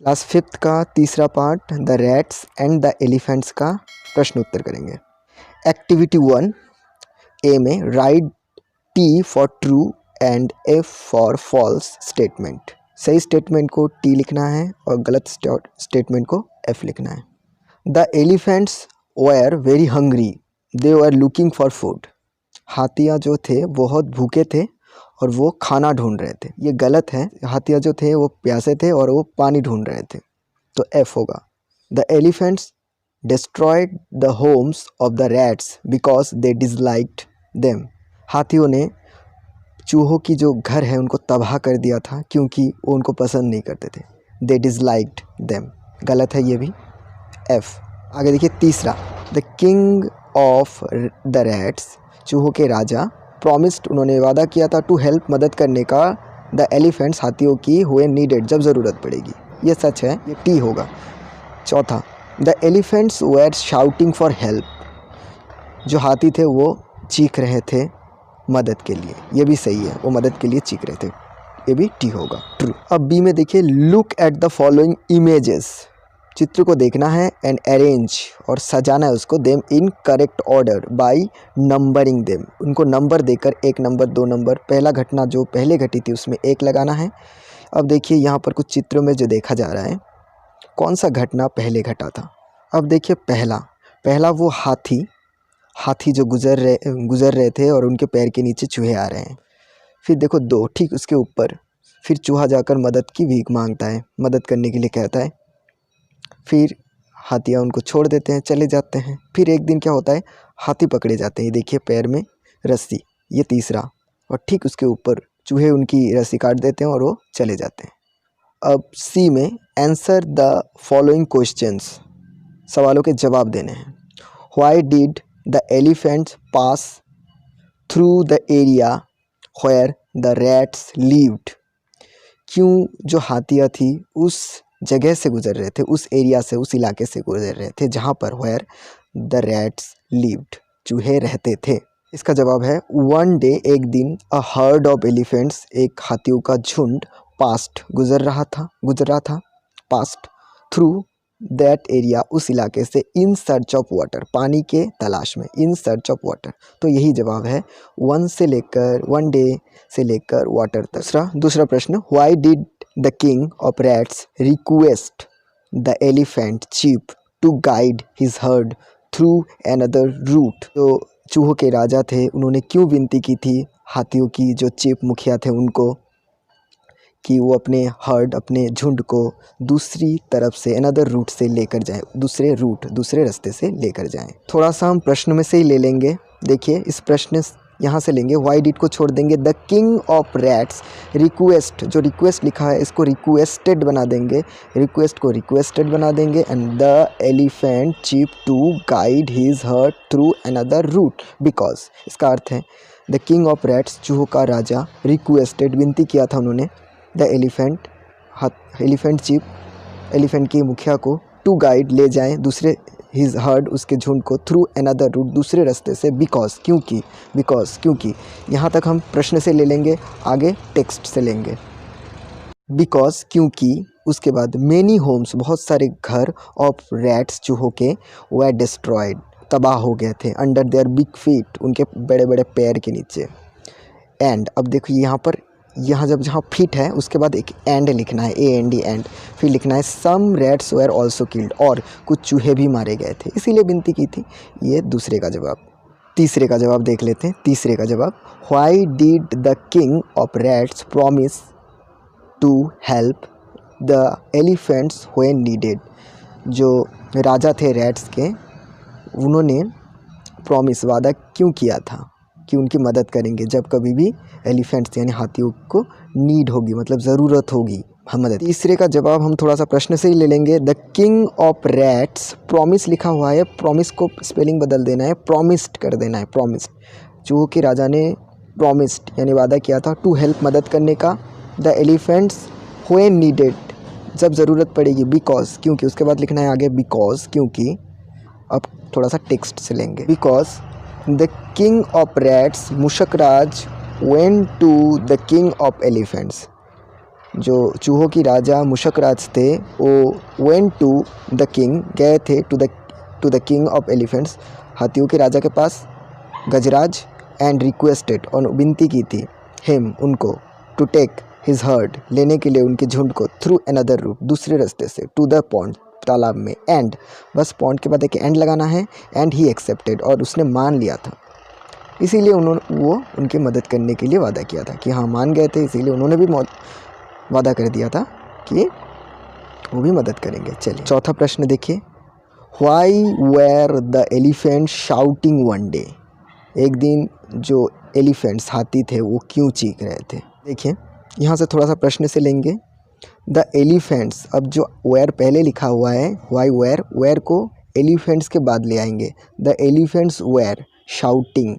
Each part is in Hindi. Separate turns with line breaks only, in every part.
क्लास 5th का तीसरा part the rats and the elephants का प्रश्न उत्तर करेंगे। एक्टिविटी 1 ए में write T for true and F for false statement. सही स्टेटमेंट को टी लिखना है और गलत स्टेटमेंट को एफ लिखना है। The elephants were very hungry, they were looking for food. हाथियाँ जो थे बहुत भूखे थे और वो खाना ढूंढ रहे थे। ये गलत है, हाथियाँ जो थे वो प्यासे थे और वो पानी ढूंढ रहे थे, तो एफ होगा। The elephants destroyed the homes of the rats because they disliked them. हाथियों ने चूहों की जो घर है उनको तबाह कर दिया था क्योंकि वो उनको पसंद नहीं करते थे। दे डिसलाइक्ड देम, गलत है ये भी, एफ। आगे देखिए तीसरा, the king of the rats, चूहों के राजा, प्रॉमिस्ड, उन्होंने वादा किया था, टू हेल्प, मदद करने का, द एलिफेंट्स, हाथियों की, हुए नीडेड, जब ज़रूरत पड़ेगी। ये सच है, ये टी होगा। चौथा, the elephants were shouting for help, जो हाथी थे वो चीख रहे थे मदद के लिए, ये भी सही है, वो मदद के लिए चीख रहे थे, ये भी टी होगा, ट्रू। अब बी में देखिए, look at the following images, चित्र को देखना है एंड अरेंज, और सजाना है उसको, them in correct order by numbering them, उनको नंबर देकर 1 नंबर 2 नंबर, पहला घटना जो पहले घटी थी उसमें 1 लगाना है। अब देखिए यहाँ पर कुछ चित्रों में जो देखा जा रहा है कौन सा घटना पहले घटा था। अब देखिए पहला वो हाथी जो गुजर रहे थे और उनके पैर के नीचे चूहे आ रहे हैं। फिर देखो 2, ठीक उसके ऊपर फिर चूहा जाकर मदद की भीख मांगता है, मदद करने के लिए कहता है, फिर हाथियाँ उनको छोड़ देते हैं, चले जाते हैं। फिर एक दिन क्या होता है, हाथी पकड़े जाते हैं, ये देखिए पैर में रस्सी, ये तीसरा, और ठीक उसके ऊपर चूहे उनकी रस्सी काट देते हैं और वो चले जाते हैं। अब सी में आंसर द फॉलोइंग क्वेश्चंस, सवालों के जवाब देने हैं। Why did the elephants pass through the area where the rats lived, क्यों जो हाथियाँ थी उस जगह से गुजर रहे थे, उस एरिया से, उस इलाके से गुजर रहे थे जहाँ पर व्हेयर द रैट्स लिव्ड, चूहे रहते थे। इसका जवाब है, वन डे, एक दिन, अ हर्ड ऑफ एलिफेंट्स, एक हाथियों का झुंड, पास्ट, गुजर रहा था, पास्ट थ्रू दैट एरिया, उस इलाके से, इन सर्च ऑफ वाटर, पानी के तलाश में, इन सर्च ऑफ वाटर, तो यही जवाब है, वन डे से लेकर वाटर तक। दूसरा प्रश्न, why did the king of rats request the elephant chief to guide his herd through another route, तो चूहों के राजा थे, उन्होंने क्यों विनती की थी हाथियों की जो चीफ मुखिया थे उनको कि वो अपने हर्ड, अपने झुंड को दूसरी तरफ से, अनदर रूट से लेकर जाएं, दूसरे रास्ते से लेकर जाएं। थोड़ा सा हम प्रश्न में से ही ले लेंगे। देखिए इस प्रश्न यहाँ से लेंगे, वाई डिड को छोड़ देंगे, the king of rats request, जो रिक्वेस्ट लिखा है इसको रिक्वेस्टेड बना देंगे, रिक्वेस्ट को रिक्वेस्टेड बना देंगे, and the elephant chief to guide his herd through another route because, इसका अर्थ है द किंग ऑफ रैट्स, चूहों का राजा, रिक्वेस्टेड, विनती किया था उन्होंने, द एलिफेंट चीफ, एलिफेंट के मुखिया को, टू गाइड, ले जाएं, दूसरे, हिज हर्ड, उसके झुंड को, थ्रू अनदर रूट, दूसरे रास्ते से, बिकॉज, क्योंकि। यहाँ तक हम प्रश्न से ले लेंगे, आगे टेक्स्ट से लेंगे। बिकॉज, क्योंकि, उसके बाद मेनी होम्स, बहुत सारे घर, ऑफ रैट्स, चूहों के, वर डिस्ट्रॉयड, तबाह हो गए थे, अंडर देयर बिग फीट, उनके बड़े बड़े पैर के नीचे, एंड, अब देखिए यहाँ जहाँ फीट है उसके बाद एक एंड लिखना है, AND, एंड, फिर लिखना है सम रैट्स वेर ऑल्सो किल्ड, और कुछ चूहे भी मारे गए थे, इसीलिए विनती की थी। ये दूसरे का जवाब। तीसरे का जवाब देख लेते हैं। तीसरे का जवाब, why did the king of rats promise to help the elephants when needed, जो राजा थे रैट्स के, उन्होंने प्रॉमिस, वादा क्यों किया था कि उनकी मदद करेंगे जब कभी भी एलिफेंट्स यानी हाथियों को नीड होगी, मतलब ज़रूरत होगी हम मदद। तीसरे का जवाब हम थोड़ा सा प्रश्न से ही ले लेंगे। The king of rats, promise लिखा हुआ है, प्रॉमिस को स्पेलिंग बदल देना है, प्रॉमिस्ड कर देना है, प्रॉमिस्ड, चूहों के राजा ने प्रॉमिस्ड यानी वादा किया था, टू हेल्प, मदद करने का, द एलिफेंट्स व्हेन नीडेड, जब ज़रूरत पड़ेगी, बिकॉज, क्योंकि, उसके बाद लिखना है आगे बिकॉज, क्योंकि। अब थोड़ा सा टेक्स्ट से लेंगे। Because the king of rats, Mushak Raj, went to the king of elephants, जो चूहों की राजा मुशकराज थे वो वेंट टू द किंग, गए थे to the king of elephants, हाथियों के राजा के पास गजराज, एंड रिक्वेस्टेड और विनती की थी हिम उनको, टू टेक हिज हर्ड लेने के लिए उनके झुंड को, थ्रू अनदर रूट दूसरे रास्ते से, टू द पॉन्ड तालाब में, एंड बस पॉन्ड के बाद एक एंड लगाना है, एंड ही एक्सेप्टेड और उसने मान लिया था। इसीलिए वो उनकी मदद करने के लिए वादा किया था कि हाँ मान गए थे, इसीलिए उन्होंने भी वादा कर दिया था कि वो भी मदद करेंगे। चलिए चौथा प्रश्न देखिए, why were the elephant shouting one day, एक दिन जो एलिफेंट्स हाथी थे वो क्यों चीख रहे थे। देखिए यहाँ से थोड़ा सा प्रश्न से लेंगे, द एलिफेंट्स, अब जो वेयर पहले लिखा हुआ है व्हाई वेयर, वेयर को एलिफेंट्स के बाद ले आएंगे, द एलिफेंट्स वेयर शाउटिंग,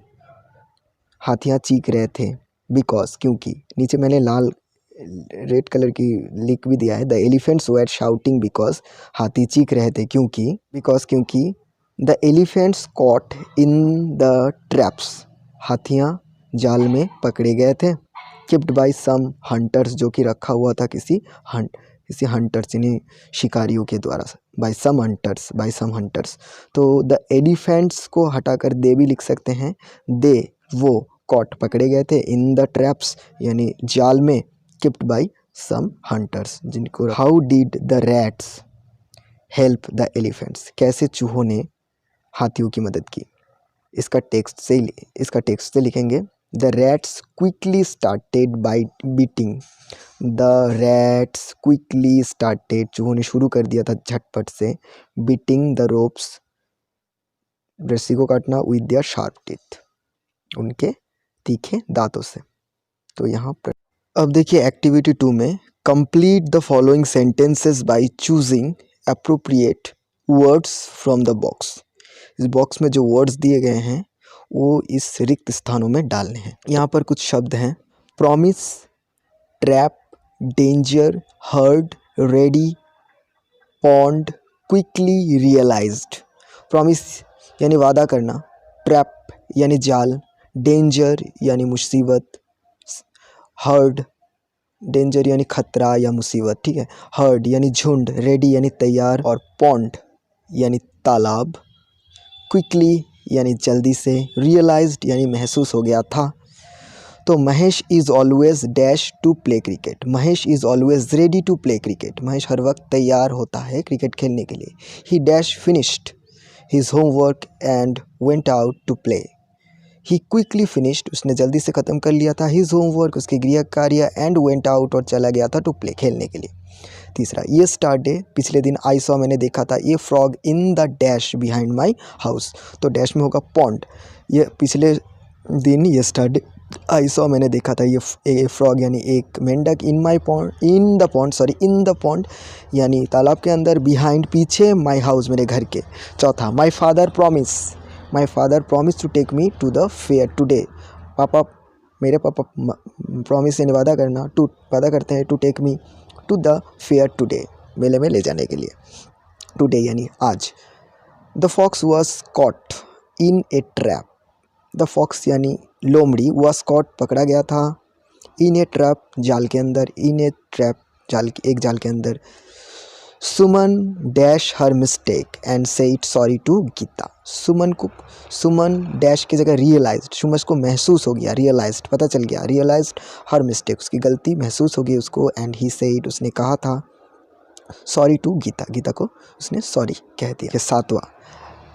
हाथियाँ चीख रहे थे, बिकॉज क्योंकि, नीचे मैंने लाल रेड कलर की लिख भी दिया है, the elephants were shouting because, हाथी चीख रहे थे क्योंकि, बिकॉज क्योंकि, the elephants caught in the traps, हाथियाँ जाल में पकड़े गए थे, किप्ड बाय सम हंटर्स, जो कि रखा हुआ था किसी हंटर्स यानी शिकारियों के द्वारा, बाय सम हंटर्स। तो द एलिफेंट्स को हटाकर दे भी लिख सकते हैं, दे वो कॉट पकड़े गए थे, इन द ट्रैप्स यानी जाल में, किप्ड बाय सम हंटर्स जिनको। How did the rats help the elephants, कैसे चूहों ने हाथियों की मदद की। इसका टेक्स्ट से लिखेंगे, the rats quickly started by beating, the rats quickly started, चूहों ने शुरू कर दिया था झटपट से, बीटिंग द रोप्स, रस्सी को काटना, विद देयर शार्प टीथ, उनके तीखे दांतों से। तो यहाँ पर अब देखिए एक्टिविटी 2 में, complete the following sentences by choosing appropriate words from the box. इस बॉक्स में जो वर्ड्स दिए गए हैं वो इस रिक्त स्थानों में डालने हैं। यहाँ पर कुछ शब्द हैं, promise, trap, danger, herd, ready, pond, quickly, realised. Promise यानी वादा करना, ट्रैप यानी जाल, डेंजर यानी मुसीबत, हर्ड, डेंजर यानी खतरा या मुसीबत, ठीक है, हर्ड यानी झुंड, रेडी यानी तैयार, और पॉन्ड यानी तालाब, क्विकली यानी जल्दी से, रियलाइज्ड यानी महसूस हो गया था। तो Mahesh is always dash to play cricket, Mahesh is always ready to play cricket, Mahesh हर वक्त तैयार होता है क्रिकेट खेलने के लिए। He dash finished his homework and went out to play, he quickly finished, उसने जल्दी से ख़त्म कर लिया था, हिज होमवर्क, उसके गृह कार्य, एंड वेंट आउट, और चला गया था टू प्ले, खेलने के लिए। तीसरा, ये स्टारडे, पिछले दिन आई सॉ, मैंने देखा था, ये frog in the dash behind my house, तो डैश में होगा पॉन्ड, ये पिछले दिन ये स्टारडे आई सॉ, मैंने देखा था, ये फ्रॉग यानी एक मेंढक, इन द पॉन्ड यानी तालाब के अंदर, बिहाइंड पीछे, माई हाउस मेरे घर के। चौथा, my father promise to take me to the fair today, मेरे पापा प्रॉमिस यानी वादा करते हैं, to take me to the fair today, मेले में ले जाने के लिए, टुडे यानी आज। The fox was caught in a trap, the fox यानी लोमड़ी, वॉज कॉट पकड़ा गया था, इन ए ट्रैप जाल के अंदर, इन ए ट्रैप एक जाल के अंदर। Suman dash her mistake and said sorry to Geeta, Suman dash की जगह रियलाइज्ड, सुमन को महसूस हो गया, रियलाइज्ड पता चल गया, रियलाइज्ड हर मिस्टेक, उसकी गलती महसूस हो गई उसको, एंड ही सेड, उसने कहा था, सॉरी टू गीता को उसने सॉरी कह दिया। सातवां,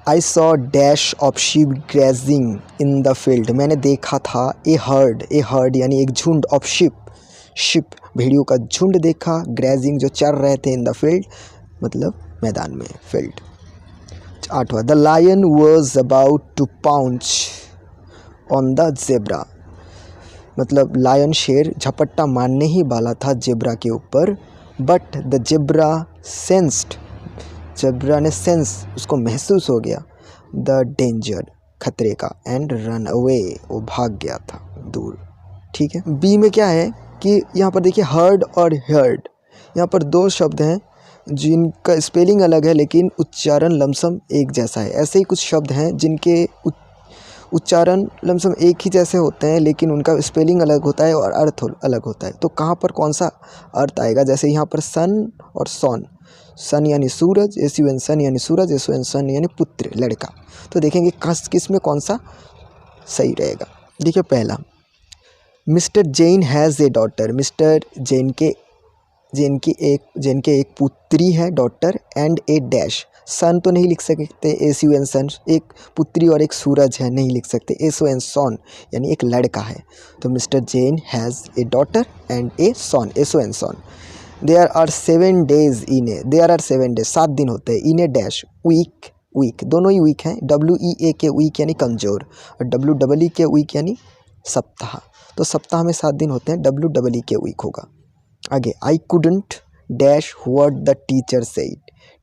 I saw dash of sheep grazing in the field, मैंने देखा था ए हर्ड यानी एक झुंड, ऑफ शिप भेड़ियों का झुंड देखा, ग्रेजिंग जो चर रहे थे, इन द फील्ड मतलब मैदान में, फील्ड। आठवां, the lion was about to pounce on the zebra, मतलब लायन शेर झपट्टा मारने ही वाला था जेब्रा के ऊपर, but the zebra sensed, zebra ने सेंस, उसको महसूस हो गया, द डेंजर खतरे का, एंड रन अवे, वो भाग गया था दूर, ठीक है। बी में क्या है कि यहाँ पर देखिए हर्ड और हर्ड, यहाँ पर दो शब्द हैं जिनका स्पेलिंग अलग है लेकिन उच्चारण लमसम एक जैसा है। ऐसे ही कुछ शब्द हैं जिनके उच्चारण लमसम एक ही जैसे होते हैं लेकिन उनका स्पेलिंग अलग होता है और अर्थ अलग होता है। तो कहाँ पर कौन सा अर्थ आएगा? जैसे यहाँ पर सन और सॉन, सन यानी सूरज, SUN सन यानी सूरज, SON सन यानी पुत्र, लड़का। तो देखेंगे किस में कौन सा सही रहेगा। देखिए पहला, mister Jain has a daughter. Mister Jain के एक पुत्री है, डॉटर, एंड ए डैश। सन तो नहीं लिख सकते, SUN सन, एक पुत्री और एक सूरज है, नहीं लिख सकते। SON सॉन यानी एक लड़का है। तो mister Jain has a daughter and a son, SON son. There are 7 days in a, there are 7 days, 7 दिन होते हैं, इन ए डैश, वीक, दोनों ही वीक हैं। WEA के वीक यानी कमज़ोर और WEE के वीक यानी सप्ताह। तो सप्ताह में 7 दिन होते हैं, WEE के वीक होगा। आगे, I couldn't dash what the teacher said.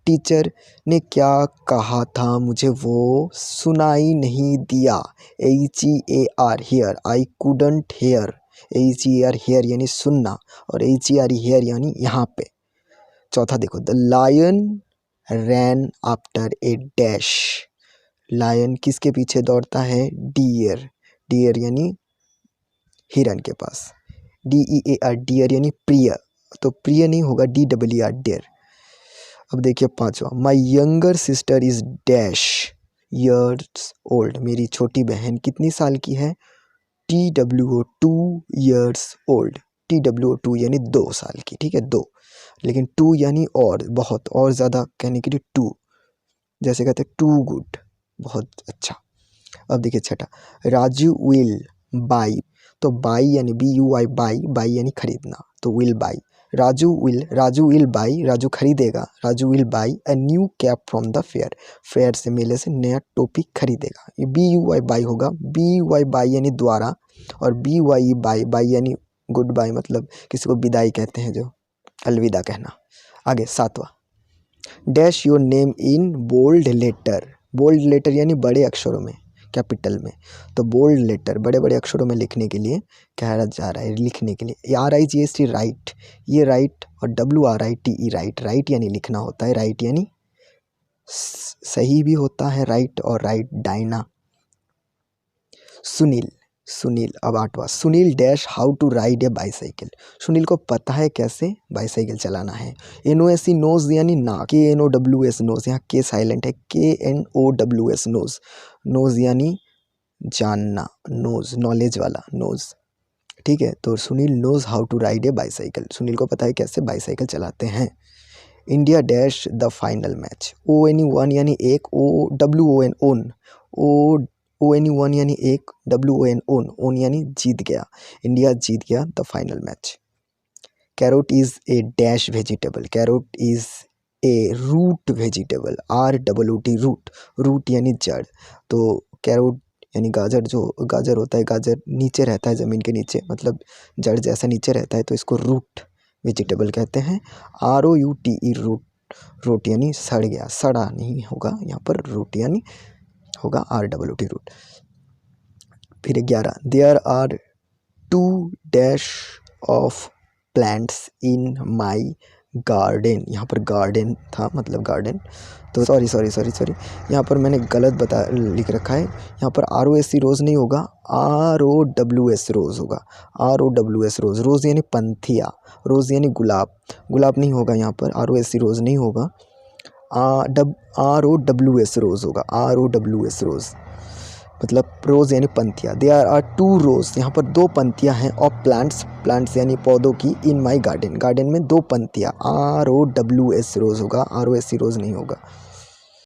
Teacher ने क्या कहा था मुझे वो सुनाई नहीं दिया। HEAR hear, I couldn't hear, HEAR hear यानी सुनना और HER हेयर यानी यहाँ पे। चौथा देखो, the lion ran after a dash. Lion किसके पीछे दौड़ता है? डियर यानी हिरन के पास। DEAR डियर यानी प्रिय, तो प्रिय नहीं होगा, DEER डियर। अब देखिए पांचवा, my younger sister is dash years old. मेरी छोटी बहन कितनी साल की है? TWO 2 years old। TWO 2 यानी 2 साल की, ठीक है, 2, लेकिन 2 यानी और, बहुत, और ज़्यादा कहने के लिए 2, जैसे कहते हैं टू गुड, बहुत अच्छा। अब देखिए छठा, राजू विल बाई। तो बाई यानी BUY, बाई यानी खरीदना, तो will buy. Raju will buy, Raju खरीदेगा, Raju will buy a new cap from the fair. Fair से, मेले से नया टोपी खरीदेगा। ये BUY बाई होगा, BUY बाई यानी द्वारा और BYE बाई यानी गुड बाय, मतलब किसी को विदाई कहते हैं, जो अलविदा कहना। आगे सातवां, dash your name in bold letter. Bold letter यानी बड़े अक्षरों में, कैपिटल में। तो बोल्ड लेटर बड़े बड़े अक्षरों में लिखने के लिए कहा जा रहा है, लिखने के लिए। RIGHT राइट, ये राइट, और WRITE राइट यानी लिखना होता है, राइट यानी सही भी होता है, राइट, और राइट दाहिना। सुनील, अब आठवां, Sunil dash how to ride a bicycle. Sunil को पता है कैसे बाईसाइकिल चलाना है। NOS नोज यानी नाक, KNOWS नोज, यहाँ के साइलेंट है, KNOWS नोज, नोज यानी जानना, नोज नॉलेज वाला नोज, ठीक है। तो Sunil knows how to ride a bicycle, Sunil को पता है कैसे बाईसाइकिल चलाते हैं। India dash the final match. ONE यानी एक, ONE यानी एक, ON यानी जीत गया, इंडिया जीत गया the final match. Carrot is a dash vegetable. Carrot is a root vegetable, ROOT root यानी जड़। तो कैरोट यानी गाजर, जो गाजर होता है, गाजर नीचे रहता है, ज़मीन के नीचे, मतलब जड़ जैसा नीचे रहता है, तो इसको रूट वेजिटेबल कहते हैं। ROUTE रूट यानी सड़ गया, सड़ा नहीं होगा यहाँ पर, रूट यानी होगा ROOT रूट। फिर 11, there are 2 dash of plants in my garden. यहाँ पर गार्डन था, मतलब गार्डन, तो सॉरी, यहाँ पर मैंने गलत लिख रखा है। यहाँ पर ROSC रोज़ नहीं होगा, ROWS रोज़ होगा, ROWS रोज़ यानी पंथिया, रोज़ यानी गुलाब नहीं होगा यहाँ पर, ROSC रोज़ नहीं होगा, ROWS रोज़ होगा, ROWS रोज़, मतलब रोज़ यानी पंथिया। देयर आर 2 रोज़, यहाँ पर 2 पंथियाँ हैं, ऑफ प्लांट्स यानी पौधों की, इन माई गार्डन में 2 पंथियाँ, ROWS रोज़ होगा, ROSC रोज़ नहीं होगा।